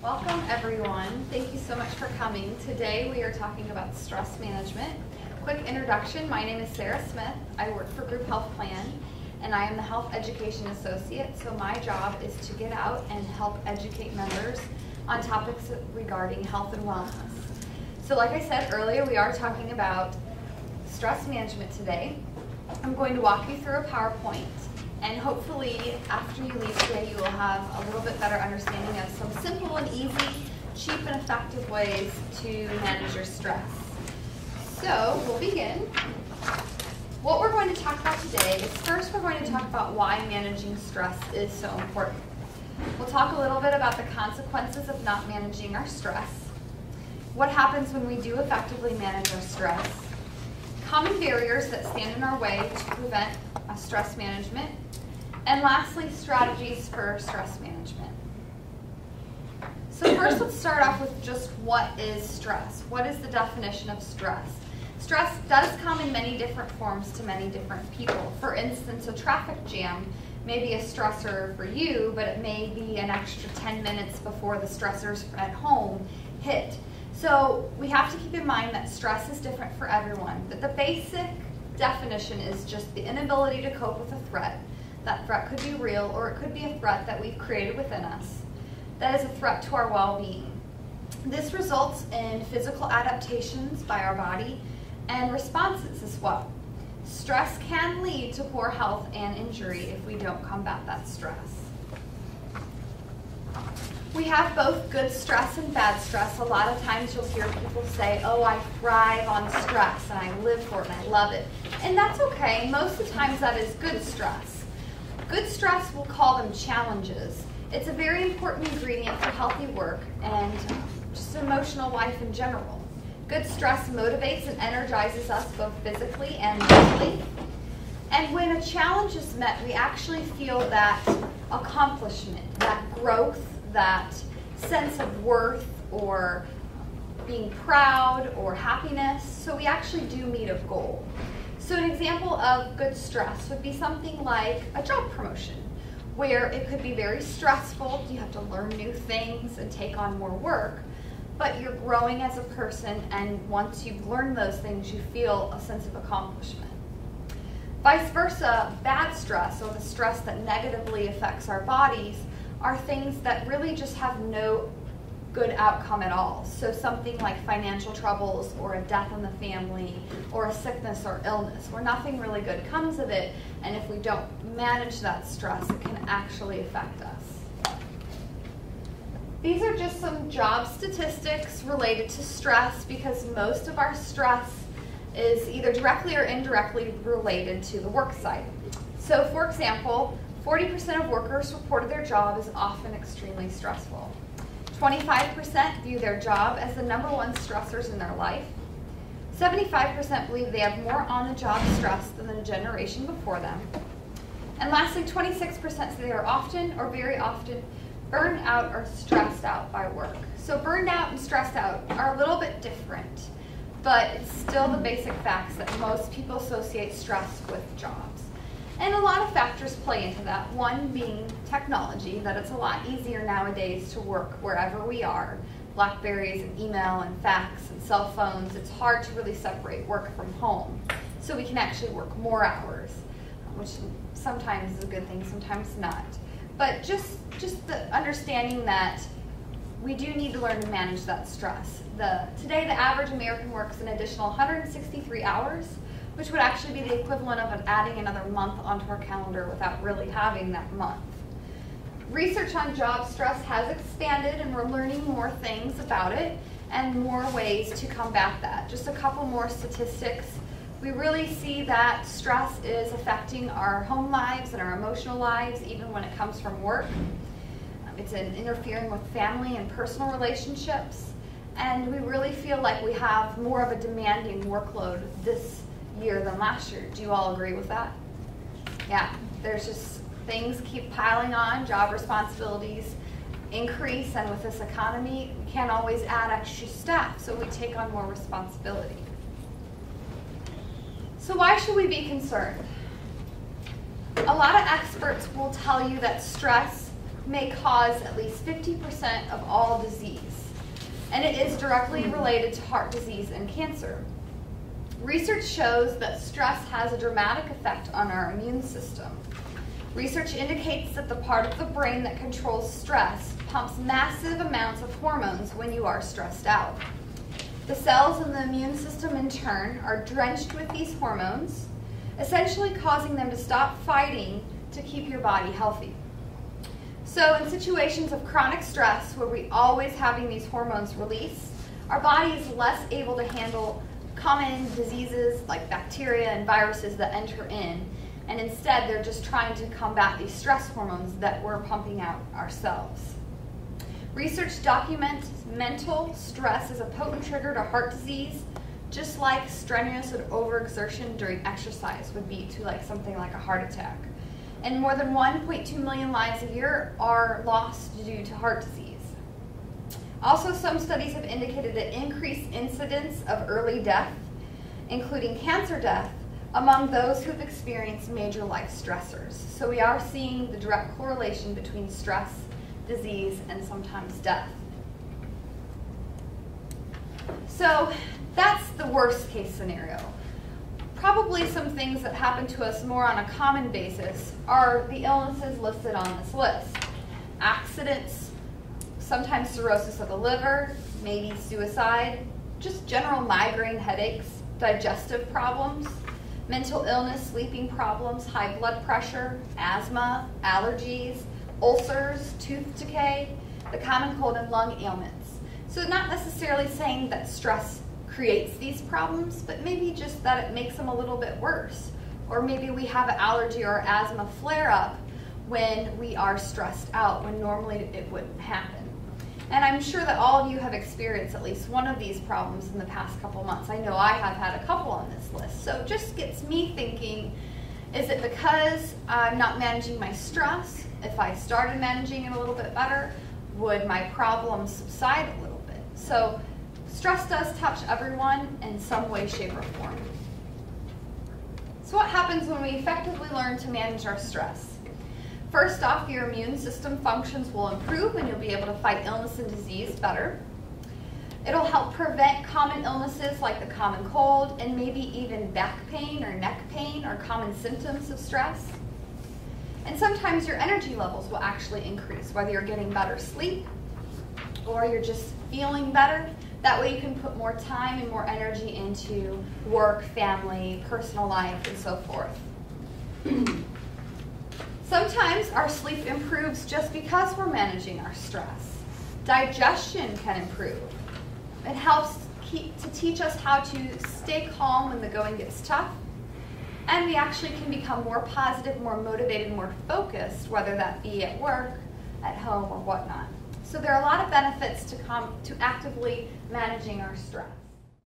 Welcome everyone. Thank you so much for coming. Today we are talking about stress management. Quick introduction, my name is Sarah Smith. I work for Group Health Plan and I am the Health Education Associate. So my job is to get out and help educate members on topics regarding health and wellness. So like I said earlier, we are talking about stress management today. I'm going to walk you through a PowerPoint, and hopefully after you leave today you will have a little bit better understanding of some simple and easy, cheap and effective ways to manage your stress. So we'll begin. What we're going to talk about today is first we're going to talk about why managing stress is so important. We'll talk a little bit about the consequences of not managing our stress, what happens when we do effectively manage our stress, common barriers that stand in our way to prevent stress management, and lastly, strategies for stress management. So first, let's start off with just what is stress? What is the definition of stress? Stress does come in many different forms to many different people. For instance, a traffic jam may be a stressor for you, but it may be an extra 10 minutes before the stressors at home hit. So we have to keep in mind that stress is different for everyone, but the basic definition is just the inability to cope with a threat. That threat could be real, or it could be a threat that we've created within us that is a threat to our well-being. This results in physical adaptations by our body and responses as well. Stress can lead to poor health and injury if we don't combat that stress. We have both good stress and bad stress. A lot of times you'll hear people say, oh, I thrive on stress and I live for it and I love it. And that's okay. Most of the times that is good stress. Good stress, we'll call them challenges. It's a very important ingredient for healthy work and just emotional life in general. Good stress motivates and energizes us both physically and mentally. And when a challenge is met, we actually feel that accomplishment, that growth, that sense of worth or being proud or happiness. So we actually do meet a goal. So an example of good stress would be something like a job promotion, where it could be very stressful. You have to learn new things and take on more work, but you're growing as a person, and once you've learned those things, you feel a sense of accomplishment. Vice versa, bad stress, or the stress that negatively affects our bodies, are things that really just have no good outcome at all. So something like financial troubles or a death in the family or a sickness or illness where nothing really good comes of it, and if we don't manage that stress, it can actually affect us. These are just some job statistics related to stress because most of our stress is either directly or indirectly related to the work site. So for example, 40% of workers reported their job is often extremely stressful. 25% view their job as the #1 stressors in their life. 75% believe they have more on-the-job stress than the generation before them. And lastly, 26% say they are often or very often burned out or stressed out by work. So burned out and stressed out are a little bit different, but it's still the basic facts that most people associate stress with jobs. And a lot of factors play into that, one being technology, that it's a lot easier nowadays to work wherever we are. Blackberries and email and fax and cell phones, it's hard to really separate work from home. So we can actually work more hours, which sometimes is a good thing, sometimes not. But just the understanding that we do need to learn to manage that stress. Today the average American works an additional 163 hours, which would actually be the equivalent of adding another month onto our calendar without really having that month. Research on job stress has expanded, and we're learning more things about it and more ways to combat that. Just a couple more statistics. We really see that stress is affecting our home lives and our emotional lives, even when it comes from work. It's interfering with family and personal relationships, and we really feel like we have more of a demanding workload this year than last year. Do you all agree with that? Yeah, there's just things keep piling on, job responsibilities increase, and with this economy, we can't always add extra staff, so we take on more responsibility. So why should we be concerned? A lot of experts will tell you that stress may cause at least 50% of all disease, and it is directly related to heart disease and cancer. Research shows that stress has a dramatic effect on our immune system. Research indicates that the part of the brain that controls stress pumps massive amounts of hormones when you are stressed out. The cells in the immune system, in turn, are drenched with these hormones, essentially causing them to stop fighting to keep your body healthy. So in situations of chronic stress, where we always having these hormones released, our body is less able to handle common diseases like bacteria and viruses that enter in, and instead they're just trying to combat these stress hormones that we're pumping out ourselves. Research documents mental stress is a potent trigger to heart disease, just like strenuous overexertion during exercise would be to something like a heart attack. And more than 1.2 million lives a year are lost due to heart disease. Also, some studies have indicated an increased incidence of early death, including cancer death, among those who've experienced major life stressors. So we are seeing the direct correlation between stress, disease, and sometimes death. So that's the worst case scenario. Probably some things that happen to us more on a common basis are the illnesses listed on this list. Accidents, sometimes cirrhosis of the liver, maybe suicide, just general migraine headaches, digestive problems, mental illness, sleeping problems, high blood pressure, asthma, allergies, ulcers, tooth decay, the common cold and lung ailments. So not necessarily saying that stress creates these problems, but maybe just that it makes them a little bit worse. Or maybe we have an allergy or asthma flare-up when we are stressed out, when normally it wouldn't happen. And I'm sure that all of you have experienced at least one of these problems in the past couple months. I know I have had a couple on this list. So it just gets me thinking, is it because I'm not managing my stress? If I started managing it a little bit better, would my problems subside a little bit? So stress does touch everyone in some way, shape, or form. So what happens when we effectively learn to manage our stress? First off, your immune system functions will improve and you'll be able to fight illness and disease better. It'll help prevent common illnesses like the common cold and maybe even back pain or neck pain or common symptoms of stress. And sometimes your energy levels will actually increase, whether you're getting better sleep or you're just feeling better. That way you can put more time and more energy into work, family, personal life, and so forth. Sometimes our sleep improves just because we're managing our stress. Digestion can improve. It helps to teach us how to stay calm when the going gets tough. And we actually can become more positive, more motivated, more focused, whether that be at work, at home, or whatnot. So there are a lot of benefits to actively managing our stress.